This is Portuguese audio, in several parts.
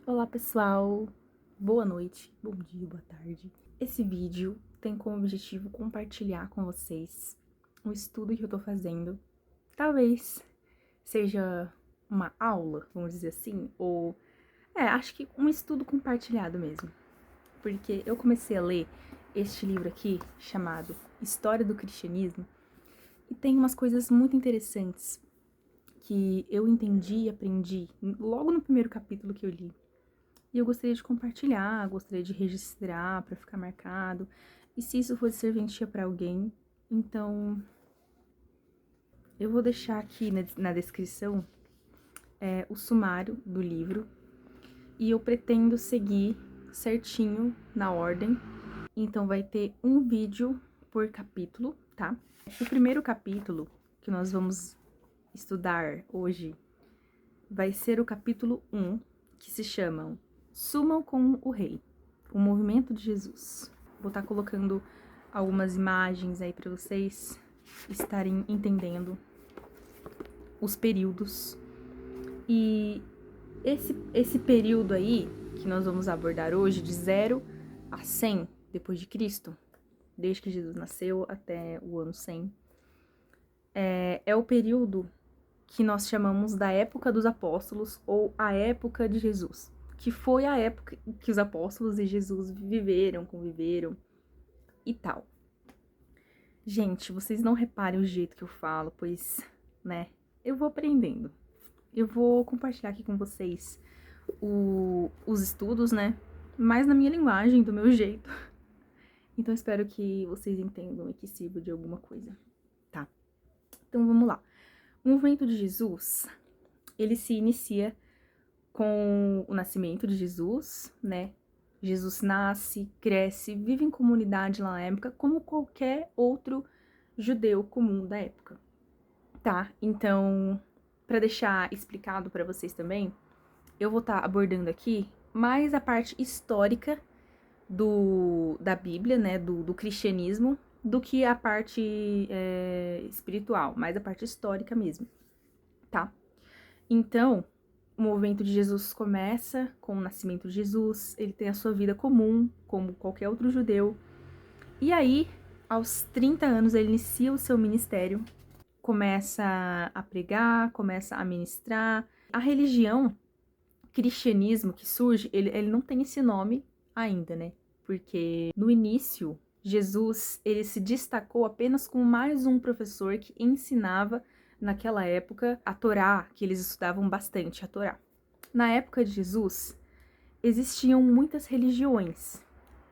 Olá pessoal, boa noite, bom dia, boa tarde. Esse vídeo tem como objetivo compartilhar com vocês um estudo que eu tô fazendo. Talvez seja uma aula, vamos dizer assim, ou acho que um estudo compartilhado mesmo. Porque eu comecei a ler este livro aqui, chamado História do Cristianismo, e tem umas coisas muito interessantes que eu entendi e aprendi logo no primeiro capítulo que eu li. E eu gostaria de compartilhar, gostaria de registrar para ficar marcado. E se isso for de serventia para alguém, então eu vou deixar aqui na descrição o sumário do livro. E eu pretendo seguir certinho na ordem. Então vai ter um vídeo por capítulo, tá? O primeiro capítulo que nós vamos estudar hoje vai ser o capítulo 1, que se chama Sumam com o Rei, o movimento de Jesus. Vou estar colocando algumas imagens aí para vocês estarem entendendo os períodos. E esse período aí que nós vamos abordar hoje, de 0 a 100 depois de Cristo, desde que Jesus nasceu até o ano 100, é o período que nós chamamos da época dos apóstolos ou a época de Jesus, que foi a época que os apóstolos e Jesus viveram, conviveram e tal. Gente, vocês não reparem o jeito que eu falo, pois, eu vou aprendendo. Eu vou compartilhar aqui com vocês os estudos, mais na minha linguagem, do meu jeito. Então, espero que vocês entendam e que sirva de alguma coisa, tá? Então, vamos lá. O movimento de Jesus, ele se inicia com o nascimento de Jesus, Jesus nasce, cresce, vive em comunidade lá na época, como qualquer outro judeu comum da época, tá? Então, para deixar explicado para vocês também, eu vou estar abordando aqui mais a parte histórica da Bíblia, do cristianismo, do que a parte espiritual, mais a parte histórica mesmo, tá? Então, o movimento de Jesus começa com o nascimento de Jesus, ele tem a sua vida comum, como qualquer outro judeu. E aí, aos 30 anos, ele inicia o seu ministério, começa a pregar, começa a ministrar. A religião, cristianismo que surge, ele não tem esse nome ainda, Porque no início, Jesus, ele se destacou apenas como mais um professor que ensinava naquela época a Torá, que eles estudavam bastante a Torá. Na época de Jesus, existiam muitas religiões.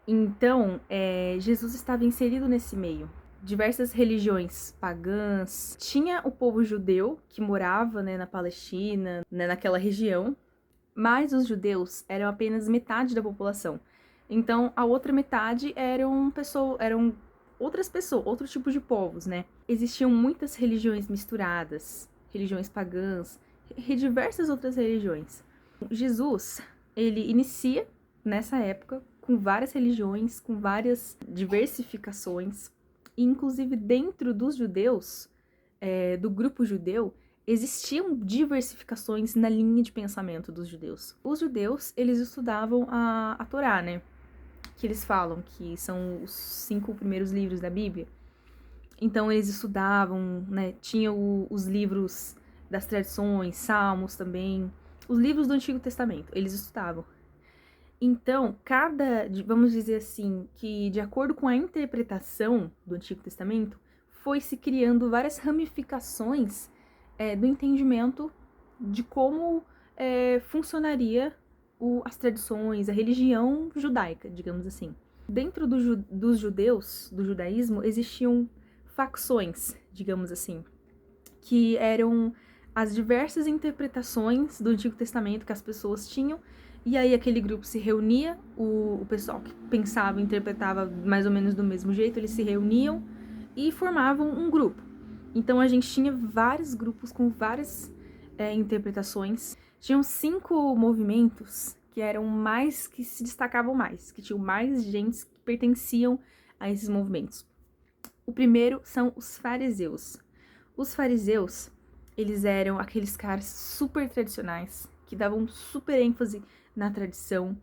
Então, Jesus estava inserido nesse meio. Diversas religiões pagãs. Tinha o povo judeu que morava na Palestina, naquela região, mas os judeus eram apenas metade da população. Então, a outra metade eram outras pessoas, outro tipo de povos, Existiam muitas religiões misturadas, religiões pagãs, diversas outras religiões. Jesus, ele inicia nessa época com várias religiões, com várias diversificações, e inclusive dentro dos judeus, do grupo judeu, existiam diversificações na linha de pensamento dos judeus. Os judeus, eles estudavam a Torá, que eles falam que são os 5 primeiros livros da Bíblia. Então, eles estudavam, tinham os livros das tradições, salmos também, os livros do Antigo Testamento, eles estudavam. Então, vamos dizer assim, que de acordo com a interpretação do Antigo Testamento, foi se criando várias ramificações do entendimento de como funcionaria as tradições, a religião judaica, digamos assim. Dentro dos judeus, do judaísmo, existiam facções, digamos assim, que eram as diversas interpretações do Antigo Testamento que as pessoas tinham, e aí aquele grupo se reunia, o pessoal que pensava e interpretava mais ou menos do mesmo jeito, eles se reuniam e formavam um grupo. Então a gente tinha vários grupos com várias interpretações. Tinham 5 movimentos que se destacavam mais, que tinham mais gente que pertenciam a esses movimentos. O primeiro são os fariseus. Os fariseus, eles eram aqueles caras super tradicionais, que davam super ênfase na tradição,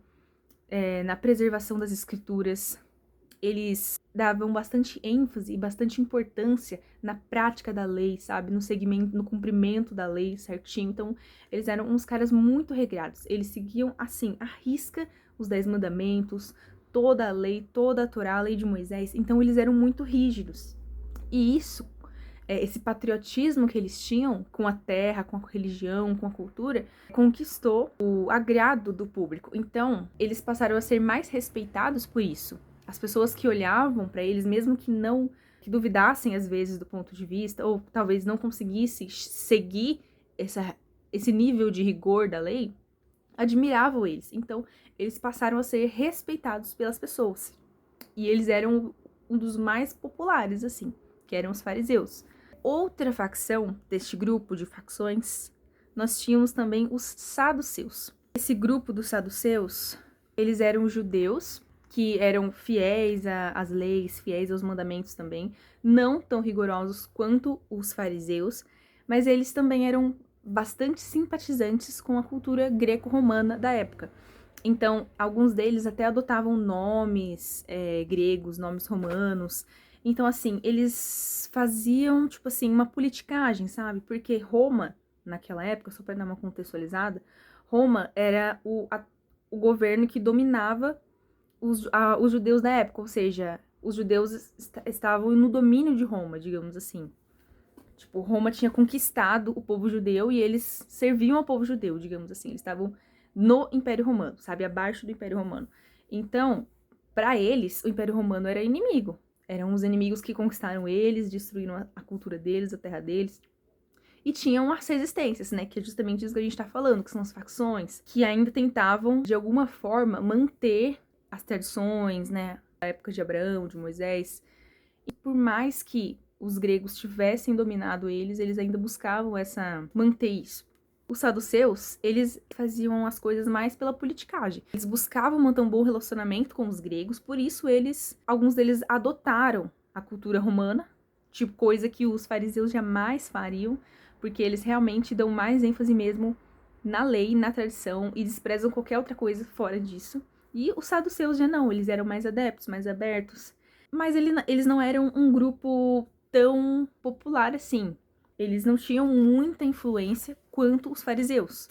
na preservação das escrituras. Eles davam bastante ênfase e bastante importância na prática da lei, sabe? No segmento, no cumprimento da lei certinho. Então, eles eram uns caras muito regrados. Eles seguiam, assim, à risca os 10 mandamentos, toda a lei, toda a Torá, a lei de Moisés. Então, eles eram muito rígidos. E isso, esse patriotismo que eles tinham com a terra, com a religião, com a cultura, conquistou o agrado do público. Então, eles passaram a ser mais respeitados por isso. As pessoas que olhavam para eles, mesmo que duvidassem às vezes do ponto de vista, ou talvez não conseguissem seguir esse nível de rigor da lei, admiravam eles. Então, eles passaram a ser respeitados pelas pessoas. E eles eram um dos mais populares, assim, que eram os fariseus. Outra facção deste grupo de facções, nós tínhamos também os saduceus. Esse grupo dos saduceus, eles eram judeus que eram fiéis às leis, fiéis aos mandamentos também, não tão rigorosos quanto os fariseus, mas eles também eram bastante simpatizantes com a cultura greco-romana da época. Então, alguns deles até adotavam nomes gregos, nomes romanos. Então, assim, eles faziam, tipo assim, uma politicagem, sabe? Porque Roma, naquela época, só para dar uma contextualizada, Roma era o governo que dominava os judeus da época, ou seja, os judeus estavam no domínio de Roma, digamos assim. Tipo, Roma tinha conquistado o povo judeu e eles serviam ao povo judeu, digamos assim. Eles estavam no Império Romano, sabe? Abaixo do Império Romano. Então, para eles, o Império Romano era inimigo. Eram os inimigos que conquistaram eles, destruíram a cultura deles, a terra deles. E tinham as resistências, né? Que é justamente isso que a gente tá falando, que são as facções, que ainda tentavam, de alguma forma, manter as tradições, né? Da época de Abraão, de Moisés. E por mais que os gregos tivessem dominado eles ainda buscavam manter isso. Os saduceus, eles faziam as coisas mais pela politicagem. Eles buscavam manter um bom relacionamento com os gregos, por isso alguns deles adotaram a cultura romana, tipo coisa que os fariseus jamais fariam, porque eles realmente dão mais ênfase mesmo na lei, na tradição e desprezam qualquer outra coisa fora disso. E os saduceus já não, eles eram mais adeptos, mais abertos. Mas eles não eram um grupo tão popular assim. Eles não tinham muita influência quanto os fariseus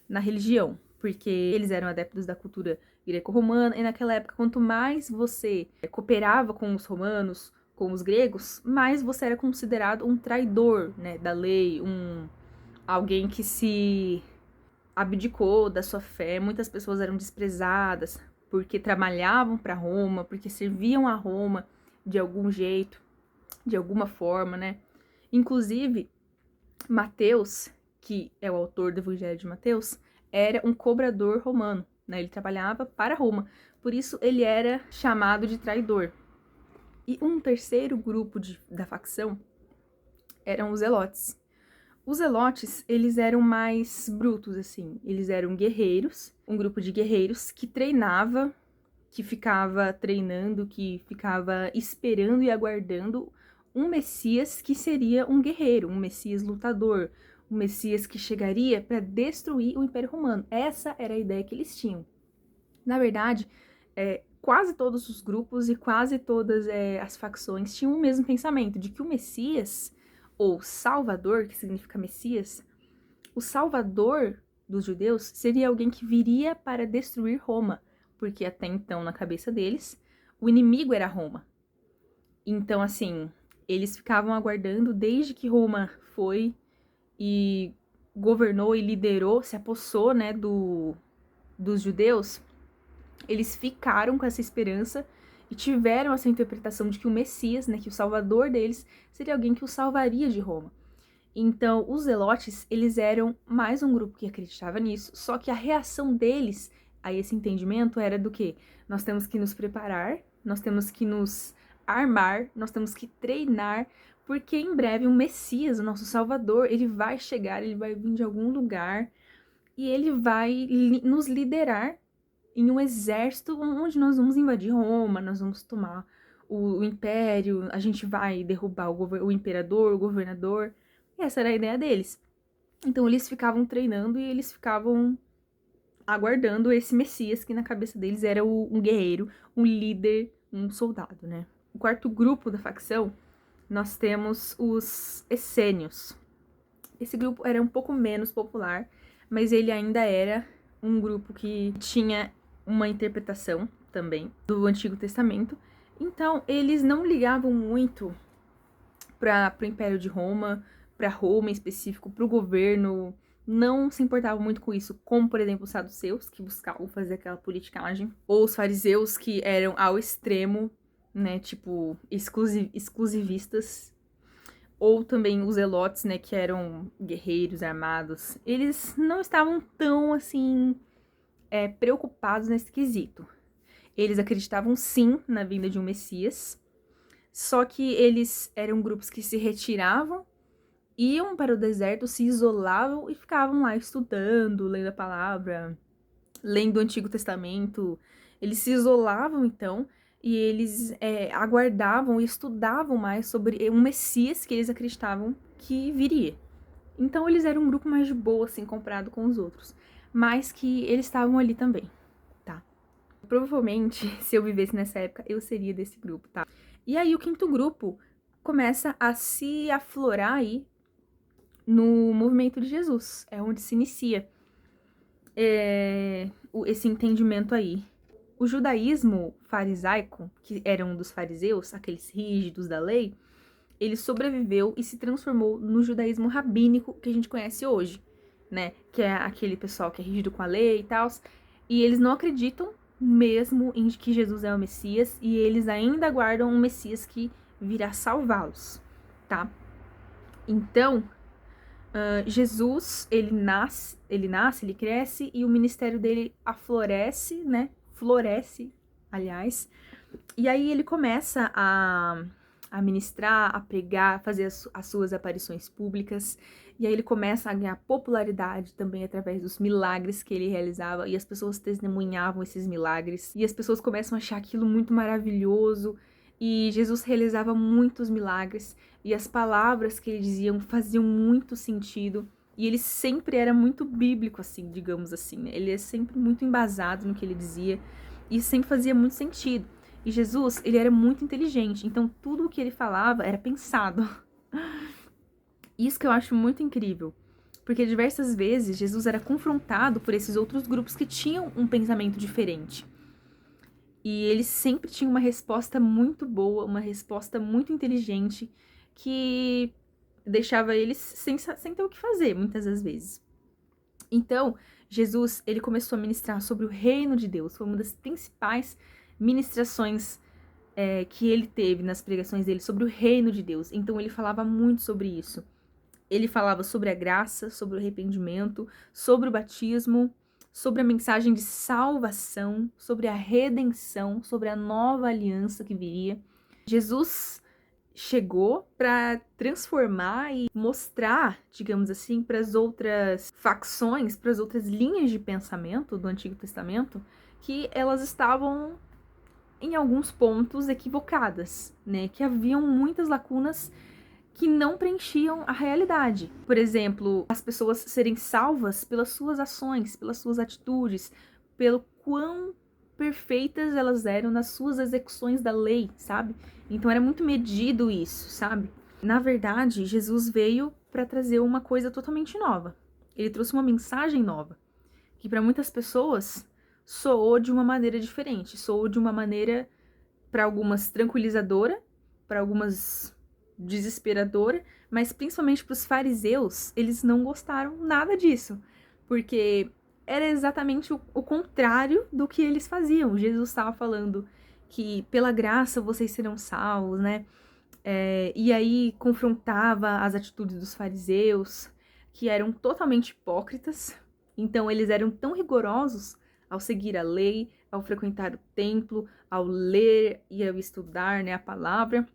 na religião, porque eles eram adeptos da cultura greco-romana, e naquela época, quanto mais você cooperava com os romanos, com os gregos, mais você era considerado um traidor, né, da lei, alguém que se abdicou da sua fé. Muitas pessoas eram desprezadas porque trabalhavam para Roma, porque serviam a Roma de algum jeito, de alguma forma, né? Inclusive, Mateus, que é o autor do Evangelho de Mateus, era um cobrador romano, né? Ele trabalhava para Roma, por isso ele era chamado de traidor. E um terceiro grupo da facção eram os zelotes. Os zelotes, eles eram mais brutos, assim. Eles eram guerreiros, um grupo de guerreiros que treinava, que ficava treinando, que ficava esperando e aguardando um Messias que seria um guerreiro, um Messias lutador, um Messias que chegaria para destruir o Império Romano. Essa era a ideia que eles tinham. Na verdade, quase todos os grupos e quase todas as facções tinham o mesmo pensamento, de que o Messias, ou Salvador, que significa Messias, o Salvador dos judeus seria alguém que viria para destruir Roma, porque até então, na cabeça deles, o inimigo era Roma. Então, assim, eles ficavam aguardando desde que Roma foi e governou e liderou, se apossou, né, dos judeus. Eles ficaram com essa esperança e tiveram essa interpretação de que o Messias, né, que o Salvador deles, seria alguém que os salvaria de Roma. Então, os zelotes, eles eram mais um grupo que acreditava nisso, só que a reação deles a esse entendimento era do quê? Nós temos que nos preparar, nós temos que nos armar, nós temos que treinar, porque em breve o Messias, o nosso Salvador, ele vai chegar, ele vai vir de algum lugar e ele vai nos liderar em um exército onde nós vamos invadir Roma, nós vamos tomar o império, a gente vai derrubar o imperador, o governador. E essa era a ideia deles. Então eles ficavam treinando e eles ficavam aguardando esse Messias, que na cabeça deles era um guerreiro, um líder, um soldado, né? O quarto grupo da facção, nós temos os essênios. Esse grupo era um pouco menos popular, mas ele ainda era um grupo que tinha uma interpretação também do Antigo Testamento. Então, eles não ligavam muito para o Império de Roma, para Roma em específico, para o governo, não se importavam muito com isso, como, por exemplo, os saduceus, que buscavam fazer aquela politicagem, ou os fariseus, que eram ao extremo, né, tipo, exclusivistas, ou também os zelotes, né, que eram guerreiros armados. Eles não estavam tão, assim, preocupados nesse quesito. Eles acreditavam, sim, na vinda de um Messias, só que eles eram grupos que se retiravam, iam para o deserto, se isolavam e ficavam lá estudando, lendo a palavra, lendo o Antigo Testamento. Eles se isolavam, então, e eles aguardavam e estudavam mais sobre um Messias que eles acreditavam que viria. Então, eles eram um grupo mais de boa, assim, comparado com os outros. Mas que eles estavam ali também, tá? Provavelmente, se eu vivesse nessa época, eu seria desse grupo, tá? E aí, o quinto grupo começa a se aflorar aí no movimento de Jesus. É onde se inicia esse entendimento aí. O judaísmo farisaico, que era um dos fariseus, aqueles rígidos da lei, ele sobreviveu e se transformou no judaísmo rabínico que a gente conhece hoje, né? Que é aquele pessoal que é rígido com a lei e tal. E eles não acreditam mesmo em que Jesus é o Messias, e eles ainda aguardam um Messias que virá salvá-los, tá? Então, Jesus, ele nasce, ele cresce, e o ministério dele aflorece, né? Floresce, aliás. E aí ele começa a ministrar, a pregar, a fazer as suas aparições públicas. E aí ele começa a ganhar popularidade também através dos milagres que ele realizava. E as pessoas testemunhavam esses milagres. E as pessoas começam a achar aquilo muito maravilhoso. E Jesus realizava muitos milagres. E as palavras que ele dizia faziam muito sentido. E ele sempre era muito bíblico, assim, digamos assim, né? Ele é sempre muito embasado no que ele dizia. E sempre fazia muito sentido. E Jesus, ele era muito inteligente, então tudo o que ele falava era pensado. Isso que eu acho muito incrível, porque diversas vezes Jesus era confrontado por esses outros grupos que tinham um pensamento diferente. E ele sempre tinha uma resposta muito boa, uma resposta muito inteligente, que deixava eles sem ter o que fazer, muitas das vezes. Então, Jesus, ele começou a ministrar sobre o reino de Deus, foi uma das principais ministrações que ele teve nas pregações dele sobre o reino de Deus. Então ele falava muito sobre isso. Ele falava sobre a graça, sobre o arrependimento, sobre o batismo, sobre a mensagem de salvação, sobre a redenção, sobre a nova aliança que viria. Jesus chegou para transformar e mostrar, digamos assim, para as outras facções, para as outras linhas de pensamento do Antigo Testamento, que elas estavam em alguns pontos equivocadas, né? Que haviam muitas lacunas que não preenchiam a realidade. Por exemplo, as pessoas serem salvas pelas suas ações, pelas suas atitudes, pelo quão perfeitas elas eram nas suas execuções da lei, sabe? Então era muito medido isso, sabe? Na verdade, Jesus veio para trazer uma coisa totalmente nova. Ele trouxe uma mensagem nova, que para muitas pessoas soou de uma maneira diferente, soou de uma maneira, para algumas, tranquilizadora, para algumas desesperadora, mas principalmente para os fariseus, eles não gostaram nada disso, porque era exatamente o contrário do que eles faziam. Jesus estava falando que pela graça vocês serão salvos, né? E aí confrontava as atitudes dos fariseus, que eram totalmente hipócritas. Então eles eram tão rigorosos ao seguir a lei, ao frequentar o templo, ao ler e ao estudar, né, a palavra,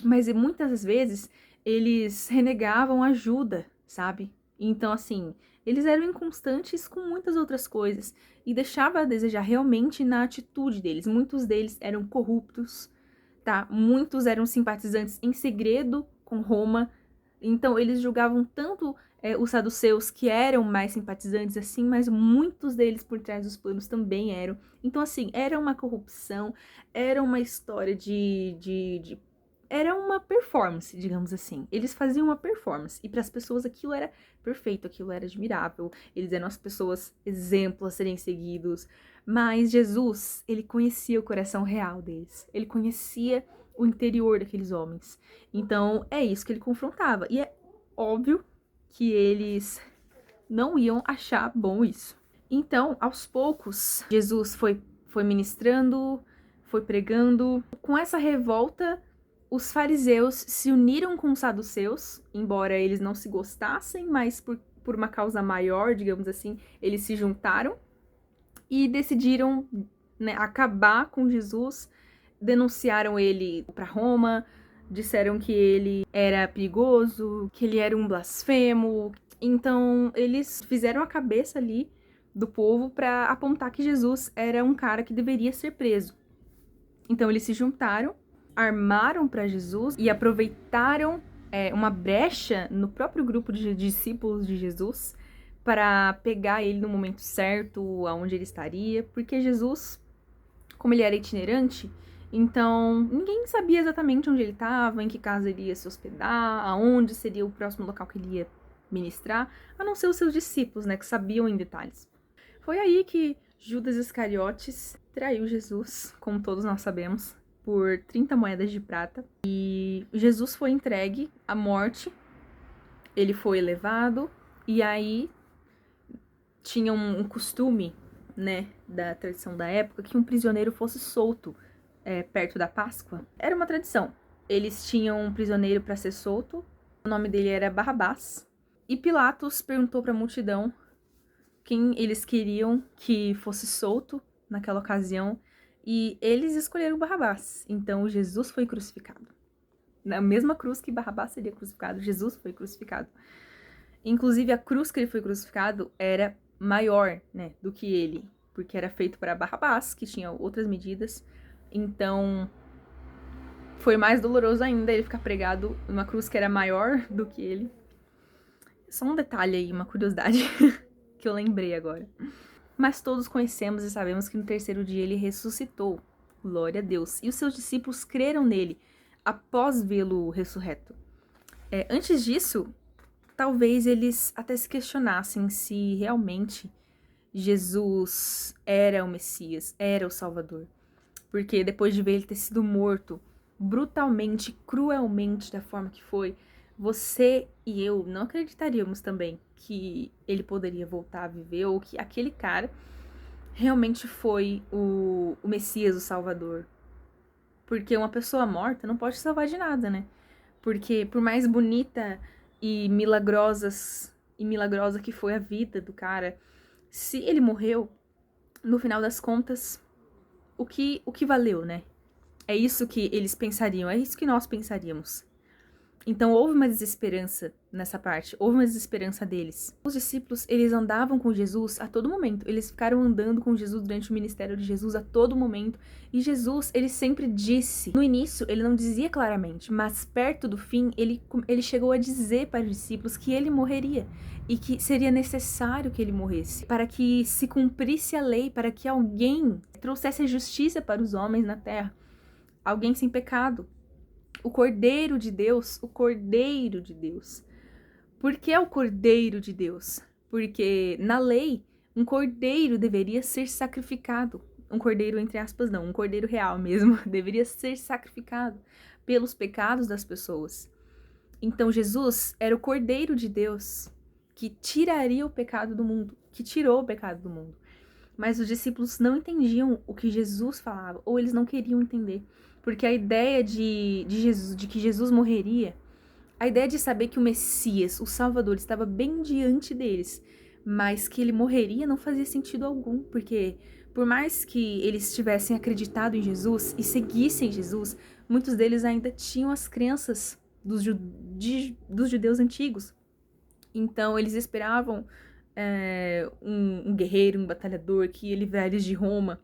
mas muitas vezes eles renegavam ajuda, sabe? Então, assim, eles eram inconstantes com muitas outras coisas e deixava a desejar realmente na atitude deles. Muitos deles eram corruptos, tá? Muitos eram simpatizantes em segredo com Roma, Então, eles julgavam tanto os saduceus, que eram mais simpatizantes, assim, mas muitos deles por trás dos panos também eram. Então, assim, era uma corrupção, era uma história era uma performance, digamos assim. Eles faziam uma performance, e para as pessoas aquilo era perfeito, aquilo era admirável. Eles eram as pessoas exemplo a serem seguidos. Mas Jesus, ele conhecia o coração real deles. Ele conhecia o interior daqueles homens. Então, é isso que ele confrontava. E é óbvio que eles não iam achar bom isso. Então, aos poucos, Jesus foi ministrando, foi pregando. Com essa revolta, os fariseus se uniram com os saduceus, embora eles não se gostassem, mas por uma causa maior, digamos assim, eles se juntaram e decidiram, né, acabar com Jesus. Denunciaram ele para Roma, disseram que ele era perigoso, que ele era um blasfemo. Então, eles fizeram a cabeça ali do povo para apontar que Jesus era um cara que deveria ser preso. Então, eles se juntaram, armaram para Jesus e aproveitaram uma brecha no próprio grupo de discípulos de Jesus para pegar ele no momento certo, aonde ele estaria, porque Jesus, como ele era itinerante, então ninguém sabia exatamente onde ele estava, em que casa ele ia se hospedar, aonde seria o próximo local que ele ia ministrar, a não ser os seus discípulos, né, que sabiam em detalhes. Foi aí que Judas Iscariotes traiu Jesus, como todos nós sabemos, por 30 moedas de prata. E Jesus foi entregue à morte, ele foi levado, e aí tinha um costume, né, da tradição da época, que um prisioneiro fosse solto perto da Páscoa. Era uma tradição. Eles tinham um prisioneiro para ser solto, o nome dele era Barrabás. E Pilatos perguntou para a multidão quem eles queriam que fosse solto naquela ocasião, e eles escolheram Barrabás. Então Jesus foi crucificado. Na mesma cruz que Barrabás seria crucificado, Jesus foi crucificado. Inclusive, a cruz que ele foi crucificado era maior, né, do que ele, porque era feito para Barrabás, que tinha outras medidas. Então, foi mais doloroso ainda ele ficar pregado numa cruz que era maior do que ele. Só um detalhe aí, uma curiosidade que eu lembrei agora. Mas todos conhecemos e sabemos que no terceiro dia ele ressuscitou. Glória a Deus. E os seus discípulos creram nele após vê-lo ressurreto. Antes disso, talvez eles até se questionassem se realmente Jesus era o Messias, era o Salvador. Porque depois de ver ele ter sido morto brutalmente, cruelmente, da forma que foi, você e eu não acreditaríamos também que ele poderia voltar a viver, ou que aquele cara realmente foi o Messias, o Salvador. Porque uma pessoa morta não pode salvar de nada, né? Porque por mais bonita e milagrosa que foi a vida do cara, se ele morreu, no final das contas, o que valeu, né? É isso que eles pensariam, é isso que nós pensaríamos. Então houve uma desesperança nessa parte, houve uma desesperança deles. Os discípulos, eles andavam com Jesus a todo momento, eles ficaram andando com Jesus durante o ministério de Jesus a todo momento. E Jesus, ele sempre disse, no início ele não dizia claramente, mas perto do fim ele chegou a dizer para os discípulos que ele morreria e que seria necessário que ele morresse, para que se cumprisse a lei, para que alguém trouxesse a justiça para os homens na terra, alguém sem pecado. O Cordeiro de Deus, o Cordeiro de Deus. Por que é o Cordeiro de Deus? Porque na lei, um cordeiro deveria ser sacrificado. Um cordeiro, entre aspas, não, um cordeiro real mesmo, deveria ser sacrificado pelos pecados das pessoas. Então Jesus era o Cordeiro de Deus que tiraria o pecado do mundo, que tirou o pecado do mundo. Mas os discípulos não entendiam o que Jesus falava, ou eles não queriam entender. Porque a ideia de que Jesus morreria, a ideia de saber que o Messias, o Salvador, estava bem diante deles, mas que ele morreria não fazia sentido algum, porque por mais que eles tivessem acreditado em Jesus e seguissem Jesus, muitos deles ainda tinham as crenças dos judeus antigos. Então eles esperavam um guerreiro, um batalhador que ia livrar eles de Roma.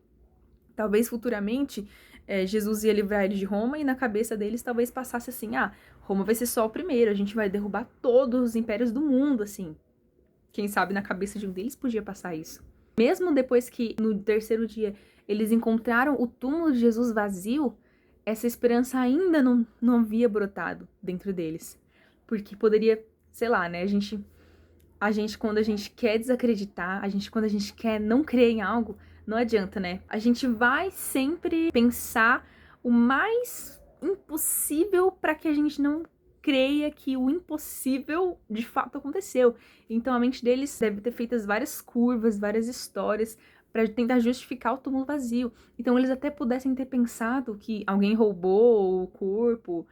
Talvez futuramente Jesus ia livrar eles de Roma, e na cabeça deles talvez passasse assim, Roma vai ser só o primeiro, a gente vai derrubar todos os impérios do mundo, assim. Quem sabe na cabeça de um deles podia passar isso. Mesmo depois que, no terceiro dia, eles encontraram o túmulo de Jesus vazio, essa esperança ainda não havia brotado dentro deles. Porque poderia, sei lá, né, a gente, quando a gente quer desacreditar, quando a gente quer não crer em algo, não adianta, né? A gente vai sempre pensar o mais impossível para que a gente não creia que o impossível de fato aconteceu. Então a mente deles deve ter feito várias curvas, várias histórias para tentar justificar o túmulo vazio. Então eles até pudessem ter pensado que alguém roubou o corpo,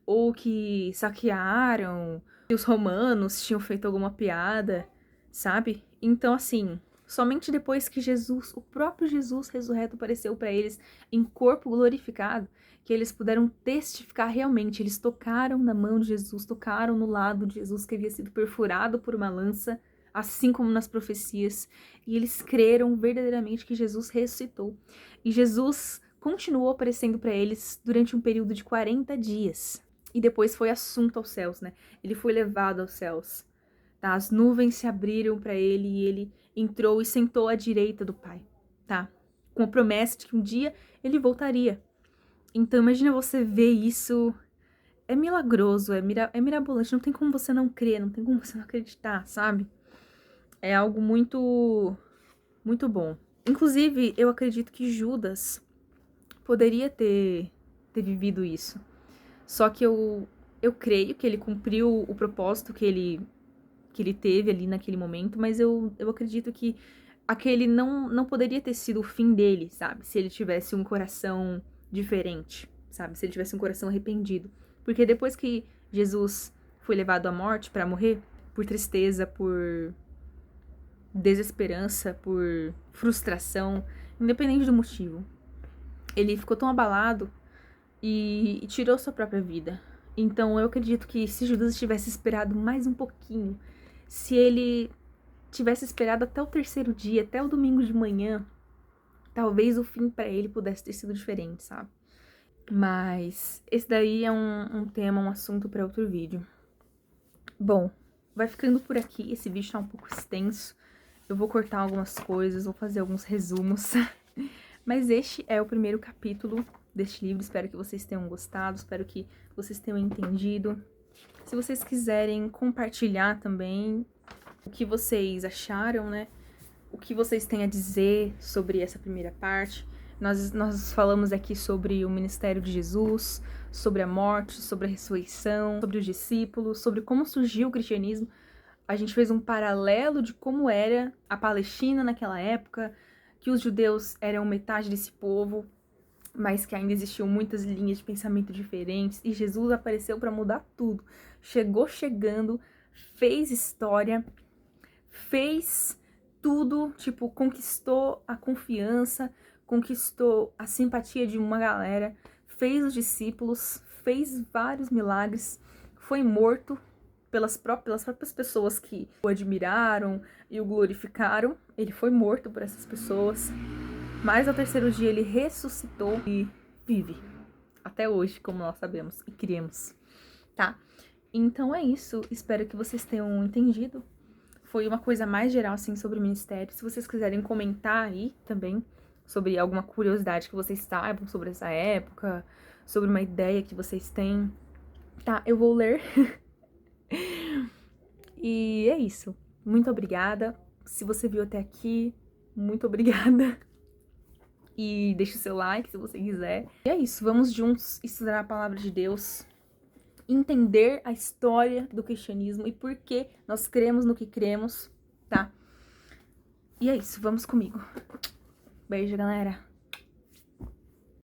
ou que saquearam, que os romanos tinham feito alguma piada, sabe? Então, assim, somente depois que Jesus, o próprio Jesus ressurreto, apareceu para eles em corpo glorificado, que eles puderam testificar realmente. Eles tocaram na mão de Jesus, tocaram no lado de Jesus que havia sido perfurado por uma lança, assim como nas profecias, e eles creram verdadeiramente que Jesus ressuscitou. E Jesus continuou aparecendo para eles durante um período de 40 dias. E depois foi assunto aos céus, né? Ele foi levado aos céus. Tá? As nuvens se abriram para ele e ele entrou e sentou à direita do Pai, tá? Com a promessa de que um dia ele voltaria. Então imagina você ver isso. É milagroso, é mirabolante. Não tem como você não crer, não tem como você não acreditar, sabe? É algo muito, muito bom. Inclusive, eu acredito que Judas poderia ter vivido isso. Só que eu creio que ele cumpriu o propósito que ele teve ali naquele momento, mas eu acredito que aquele não poderia ter sido o fim dele, sabe? Se ele tivesse um coração diferente, sabe? Se ele tivesse um coração arrependido. Porque depois que Jesus foi levado à morte para morrer, por tristeza, por desesperança, por frustração, independente do motivo, ele ficou tão abalado e tirou sua própria vida. Então eu acredito que se Judas tivesse esperado mais um pouquinho, se ele tivesse esperado até o terceiro dia, até o domingo de manhã, talvez o fim para ele pudesse ter sido diferente, sabe? Mas esse daí é um tema, um assunto para outro vídeo. Bom, vai ficando por aqui. Esse vídeo tá um pouco extenso. Eu vou cortar algumas coisas, vou fazer alguns resumos. Mas este é o primeiro capítulo deste livro. Espero que vocês tenham gostado, espero que vocês tenham entendido. Se vocês quiserem compartilhar também o que vocês acharam, né? O que vocês têm a dizer sobre essa primeira parte. Nós falamos aqui sobre o ministério de Jesus, sobre a morte, sobre a ressurreição, sobre os discípulos, sobre como surgiu o cristianismo. A gente fez um paralelo de como era a Palestina naquela época, que os judeus eram metade desse povo, mas que ainda existiam muitas linhas de pensamento diferentes, e Jesus apareceu para mudar tudo. Chegou chegando, fez história, fez tudo, tipo, conquistou a confiança, conquistou a simpatia de uma galera, fez os discípulos, fez vários milagres, foi morto pelas próprias pessoas que o admiraram e o glorificaram. Ele foi morto por essas pessoas, mas ao terceiro dia ele ressuscitou e vive até hoje, como nós sabemos e cremos, tá? Então é isso, espero que vocês tenham entendido. Foi uma coisa mais geral, assim, sobre o ministério. Se vocês quiserem comentar aí também sobre alguma curiosidade que vocês saibam sobre essa época, sobre uma ideia que vocês têm, tá? Eu vou ler. E é isso. Muito obrigada. Se você viu até aqui, muito obrigada. E deixe o seu like se você quiser. E é isso, vamos juntos estudar a palavra de Deus, entender a história do cristianismo e por que nós cremos no que cremos, tá? E é isso, vamos comigo. Beijo, galera.